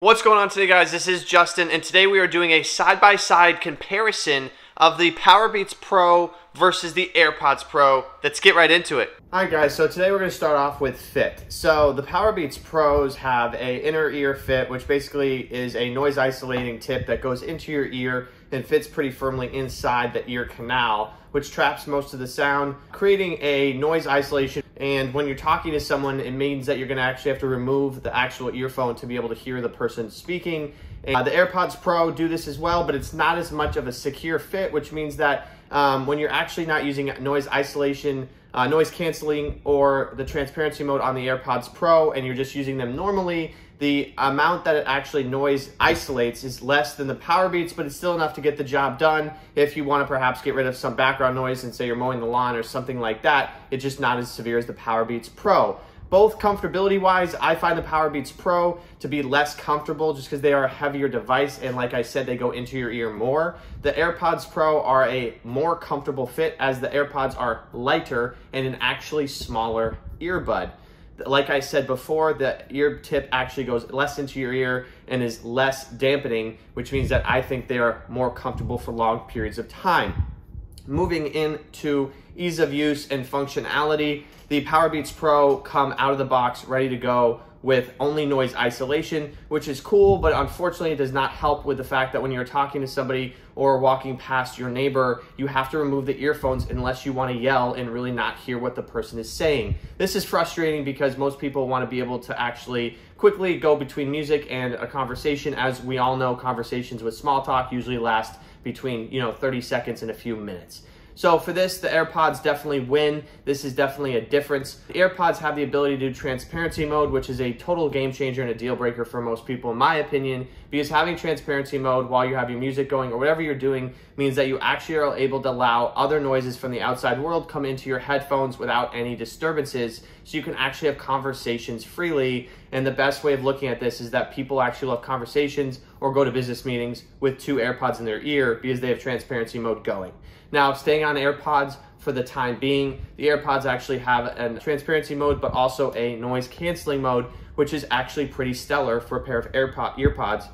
What's going on today, guys? This is Justin, and today we are doing a side-by-side comparison of the Powerbeats Pro versus the AirPods Pro. Let's get right into it. Alright guys, so today we're going to start off with fit. So the Powerbeats Pros have a inner ear fit, which basically is a noise isolating tip that goes into your ear and fits pretty firmly inside the ear canal, which traps most of the sound, creating a noise isolation. And when you're talking to someone, it means that you're going to actually have to remove the actual earphone to be able to hear the person speaking. And the AirPods Pro do this as well, but it's not as much of a secure fit, which means that when you're actually not using noise isolation, noise canceling, or the transparency mode on the AirPods Pro, and you're just using them normally, the amount that it actually noise isolates is less than the Powerbeats, but it's still enough to get the job done. If you want to perhaps get rid of some background noise and say you're mowing the lawn or something like that, it's just not as severe as the Powerbeats Pro. Both comfortability-wise, I find the Powerbeats Pro to be less comfortable just because they are a heavier device, and like I said, they go into your ear more. The AirPods Pro are a more comfortable fit as the AirPods are lighter and an actually smaller earbud. Like I said before, the ear tip actually goes less into your ear and is less dampening, which means that I think they are more comfortable for long periods of time. Moving into ease of use and functionality, the Powerbeats Pro come out of the box ready to go with only noise isolation, which is cool, but unfortunately it does not help with the fact that when you're talking to somebody or walking past your neighbor, you have to remove the earphones unless you want to yell and really not hear what the person is saying. This is frustrating because most people want to be able to actually quickly go between music and a conversation. As we all know, conversations with small talk usually last between 30 seconds and a few minutes. So for this, the AirPods definitely win. This is definitely a difference. The AirPods have the ability to do transparency mode, which is a total game changer and a deal breaker for most people, in my opinion, because having transparency mode while you have your music going or whatever you're doing means that you actually are able to allow other noises from the outside world come into your headphones without any disturbances, so you can actually have conversations freely. And the best way of looking at this is that people actually love conversations or go to business meetings with two AirPods in their ear because they have transparency mode going. Now, staying on AirPods for the time being, the AirPods actually have a transparency mode, but also a noise canceling mode, which is actually pretty stellar for a pair of earpods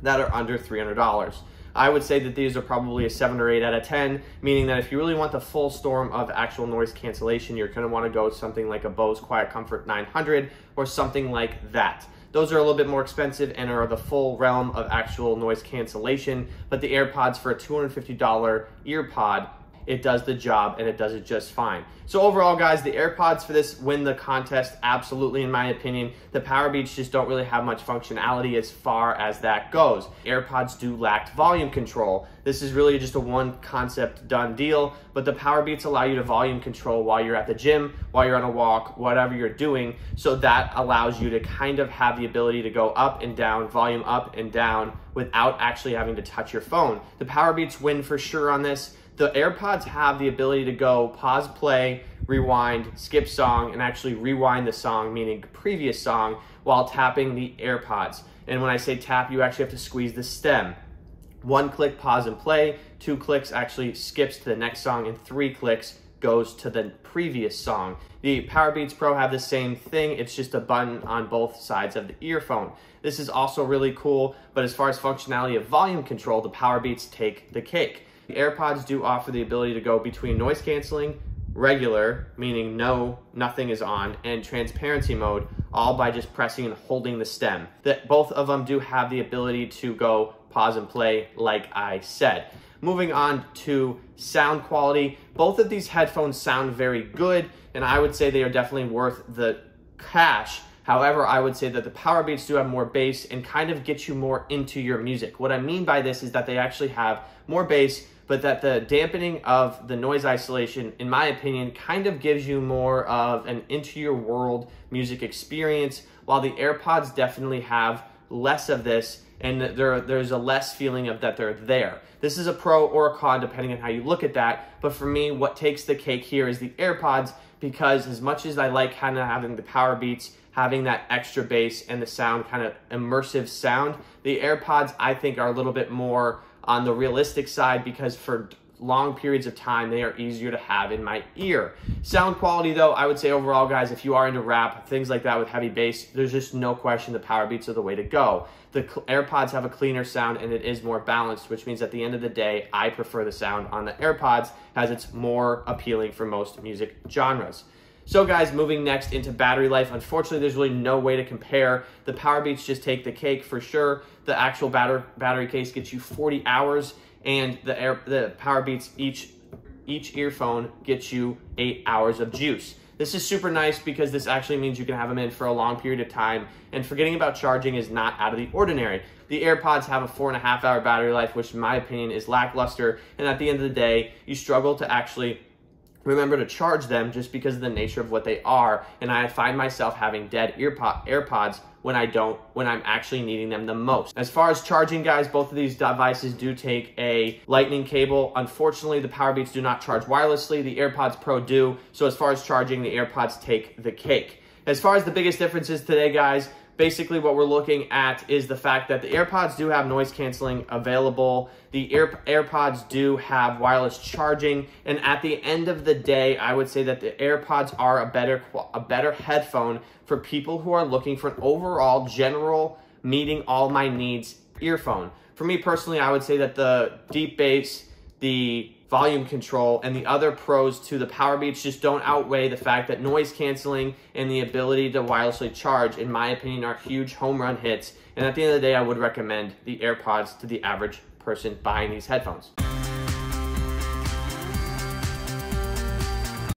that are under $300. I would say that these are probably a 7 or 8 out of 10, meaning that if you really want the full storm of actual noise cancellation, you're going to want to go with something like a Bose Quiet Comfort 900 or something like that. Those are a little bit more expensive and are the full realm of actual noise cancellation, but the AirPods for a $250 earpod, it does the job and it does it just fine. So overall, guys, the AirPods for this win the contest, absolutely, in my opinion. The Powerbeats just don't really have much functionality as far as that goes. AirPods do lack volume control. This is really just a one concept done deal, but the Powerbeats allow you to volume control while you're at the gym, while you're on a walk, whatever you're doing. So that allows you to kind of have the ability to go up and down, volume up and down, without actually having to touch your phone. The Powerbeats win for sure on this. The AirPods have the ability to go pause, play, rewind, skip song, and actually rewind the song, meaning previous song, while tapping the AirPods. And when I say tap, you actually have to squeeze the stem. 1 click, pause and play. 2 clicks actually skips to the next song, and 3 clicks goes to the previous song. The Powerbeats Pro have the same thing. It's just a button on both sides of the earphone. This is also really cool, but as far as functionality of volume control, the Powerbeats take the cake. The AirPods do offer the ability to go between noise canceling, regular, meaning nothing is on, and transparency mode, all by just pressing and holding the stem. Both of them do have the ability to go pause and play, like I said. Moving on to sound quality, both of these headphones sound very good, and I would say they are definitely worth the cash. However, I would say that the Powerbeats do have more bass and kind of get you more into your music. What I mean by this is that they actually have more bass, but that the dampening of the noise isolation, in my opinion, kind of gives you more of an into your world music experience, while the AirPods definitely have less of this, and there's a less feeling of that they're there. This is a pro or a con depending on how you look at that, but for me, what takes the cake here is the AirPods, because as much as I like kind of having the Powerbeats, having that extra bass and the sound, kind of immersive sound, the AirPods I think are a little bit more on the realistic side, because for long periods of time, they are easier to have in my ear. Sound quality though, I would say overall, guys, if you are into rap, things like that with heavy bass, there's just no question the Powerbeats are the way to go. The AirPods have a cleaner sound and it is more balanced, which means at the end of the day, I prefer the sound on the AirPods as it's more appealing for most music genres. So guys, moving next into battery life, unfortunately, there's really no way to compare. The Powerbeats just take the cake for sure. The actual battery case gets you 40 hours, and the Powerbeats, each earphone gets you 8 hours of juice. This is super nice because this actually means you can have them in for a long period of time, and forgetting about charging is not out of the ordinary. The AirPods have a 4.5-hour battery life, which in my opinion is lackluster, and at the end of the day, you struggle to actually remember to charge them just because of the nature of what they are, and I find myself having dead AirPods when I'm actually needing them the most. As far as charging, guys, both of these devices do take a lightning cable. Unfortunately, the Powerbeats do not charge wirelessly. The AirPods Pro do. So as far as charging, the AirPods take the cake. As far as the biggest differences today, guys, basically what we're looking at is the fact that the AirPods do have noise canceling available. The AirPods do have wireless charging. And at the end of the day, I would say that the AirPods are a better headphone for people who are looking for an overall general meeting all my needs earphone. For me personally, I would say that the deep bass, the volume control, and the other pros to the Powerbeats just don't outweigh the fact that noise canceling and the ability to wirelessly charge, in my opinion, are huge home run hits. And at the end of the day, I would recommend the AirPods to the average person buying these headphones.